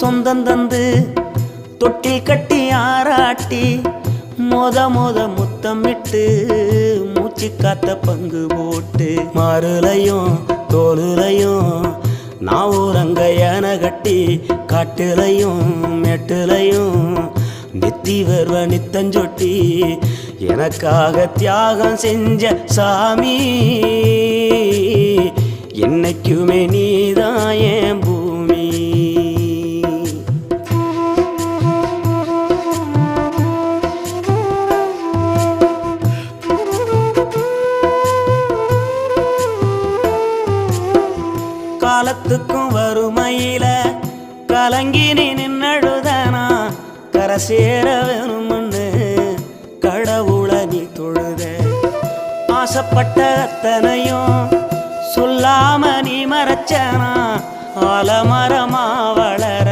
சொந்தம் தந்து தொட்டி கட்டி ஆராட்டி மொத முத்தமிட்டு மூச்சு காத்த பங்கு போட்டு மாறுலையும் தோலுலையும் நான் ஊரங்க யானை கட்டி காட்டுலையும் மெட்டுலையும் நெத்தி வருவ நித்தஞ்சொட்டி எனக்காக தியாகம் செஞ்ச சாமி என்னைக்குமே நீதான் என் பூமி. காலத்துக்கும் வறுமையில கலங்கி நீ நின்னழுதனா கரை சேர வேணும்னு கடவுளை நீ தொழுத ஆசைப்பட்ட அத்தனையும் சொல்லாம நீ மறைச்சனா ஆலமரமா வளர